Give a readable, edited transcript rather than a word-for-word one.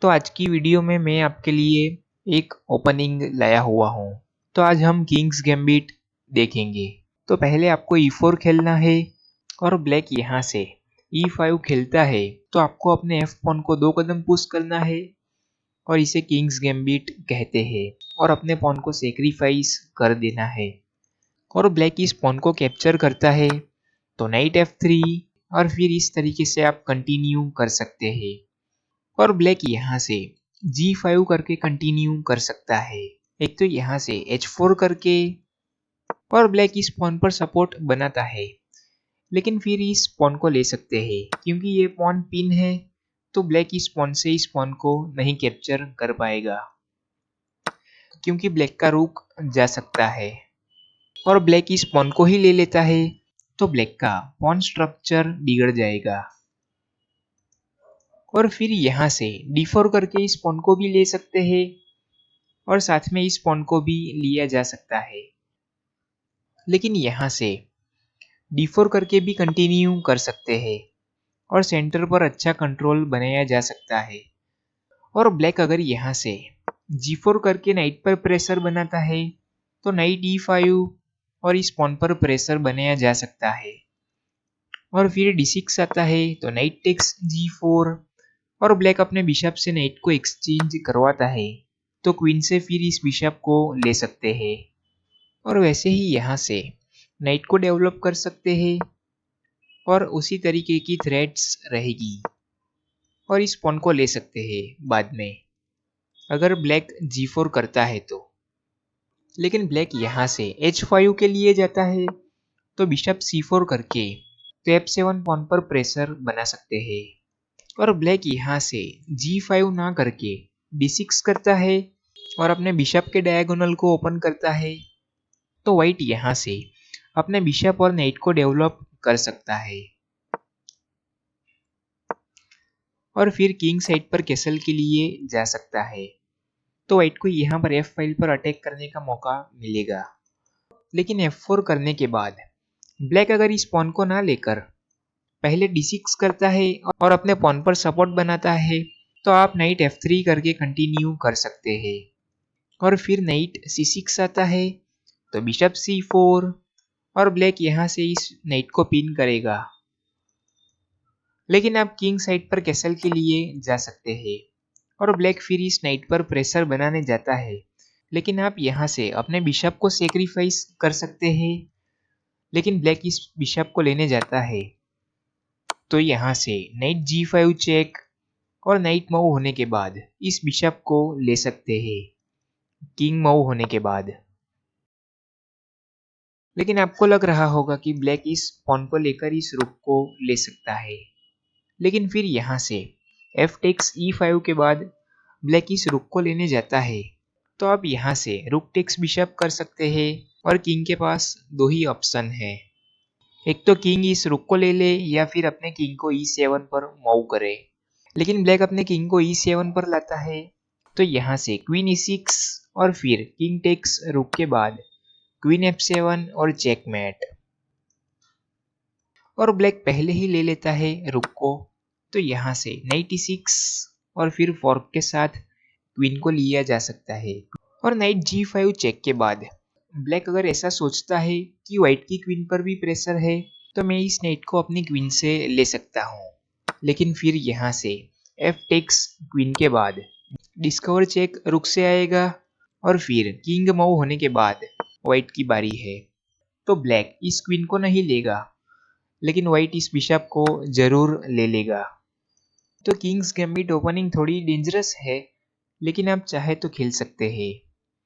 तो आज की वीडियो में मैं आपके लिए एक ओपनिंग लाया हुआ हूँ। तो आज हम किंग्स गैम्बिट देखेंगे। तो पहले आपको E4 खेलना है और ब्लैक यहाँ से E5 खेलता है तो आपको अपने F पॉन को 2 कदम पुश करना है और इसे किंग्स गैम्बिट कहते हैं और अपने पॉन को सेक्रीफाइस कर देना है। और ब्लैक इस पॉन को कैप्चर करता है तो नाइट F3 और फिर इस तरीके से आप कंटिन्यू कर सकते हैं। और ब्लैक यहाँ से G5 करके कंटिन्यू कर सकता है। एक तो यहाँ से H4 करके और ब्लैक इस पॉन पर सपोर्ट बनाता है, लेकिन फिर इस पॉन को ले सकते हैं क्योंकि ये पॉन पिन है तो ब्लैक इस पॉन से इस पॉन को नहीं कैप्चर कर पाएगा क्योंकि ब्लैक का रुक जा सकता है। और ब्लैक इस पॉन को ही ले लेता है तो ब्लैक का पॉन स्ट्रक्चर बिगड़ जाएगा। और फिर यहाँ से D4 करके इस पॉन को भी ले सकते हैं और साथ में इस पॉन को भी लिया जा सकता है, लेकिन यहाँ से D4 करके भी कंटिन्यू कर सकते हैं और सेंटर पर अच्छा कंट्रोल बनाया जा सकता है। और ब्लैक अगर यहाँ से G4 करके नाइट पर प्रेशर बनाता है तो नाइट E5 और इस पॉन पर प्रेशर बनाया जा सकता है। और फिर D6 आता है तो नाइट टेक्स G4 और ब्लैक अपने बिशप से नाइट को एक्सचेंज करवाता है तो क्वीन से फिर इस बिशप को ले सकते हैं। और वैसे ही यहाँ से नाइट को डेवलप कर सकते हैं और उसी तरीके की थ्रेड्स रहेगी और इस पॉन को ले सकते हैं बाद में अगर ब्लैक G4 करता है तो। लेकिन ब्लैक यहाँ से H5 के लिए जाता है तो बिशप C4 करके तो F7 पॉन पर प्रेशर बना सकते हैं। और ब्लैक यहाँ से G5 ना करके D6 करता है और अपने बिशप के डायगोनल को ओपन करता है तो व्हाइट यहाँ से अपने बिशप और नाइट को डेवलप कर सकता है। और फिर किंग साइड पर कैसल के लिए जा सकता है तो व्हाइट को यहाँ पर F फाइल पर अटैक करने का मौका मिलेगा। लेकिन F4 करने के बाद ब्लैक अगर इस पॉन को ना लेकर पहले D6 करता है और अपने पॉन पर सपोर्ट बनाता है तो आप नाइट F3 करके कंटिन्यू कर सकते हैं। और फिर नाइट C6 आता है तो बिशप C4 और ब्लैक यहाँ से इस नाइट को पिन करेगा। लेकिन आप किंग साइड पर कैसल के लिए जा सकते हैं और ब्लैक फिर इस नाइट पर प्रेशर बनाने जाता है, लेकिन आप यहाँ से अपने बिशप को सेक्रीफाइस कर सकते हैं। लेकिन ब्लैक इस बिशप को लेने जाता है तो यहाँ से नाइट G5 चेक और नाइट मूव होने के बाद इस बिशप को ले सकते हैं किंग मूव होने के बाद। लेकिन आपको लग रहा होगा कि ब्लैक इस पॉन को लेकर इस रुक को ले सकता है, लेकिन फिर यहाँ से F टेक्स E5 के बाद ब्लैक इस रुक को लेने जाता है तो आप यहाँ से रुक टेक्स बिशप कर सकते हैं और किंग के पास दो ही ऑप्शन है, एक तो किंग इस रुक को ले ले या फिर अपने किंग को E7 पर मूव करे। लेकिन ब्लैक अपने किंग को E7 पर लाता है तो यहाँ से क्वीन E6 और फिर किंग टेक्स रुक के बाद क्वीन F7 और चेकमेट। और ब्लैक पहले ही ले लेता है रुक को तो यहाँ से नाइट E6 और फिर फोर्क के साथ क्वीन को लिया जा सकता है। और नाइट G5 चेक के बाद ब्लैक अगर ऐसा सोचता है कि व्हाइट की क्वीन पर भी प्रेशर है तो मैं इस नाइट को अपनी क्वीन से ले सकता हूँ। लेकिन फिर यहाँ से F टेक्स क्वीन के बाद डिस्कवर चेक रुक से आएगा और फिर किंग मूव होने के बाद व्हाइट की बारी है तो ब्लैक इस क्वीन को नहीं लेगा, लेकिन व्हाइट इस बिशप को जरूर ले लेगा। तो किंग्स गैम्बिट ओपनिंग थोड़ी डेंजरस है, लेकिन आप चाहे तो खेल सकते हैं।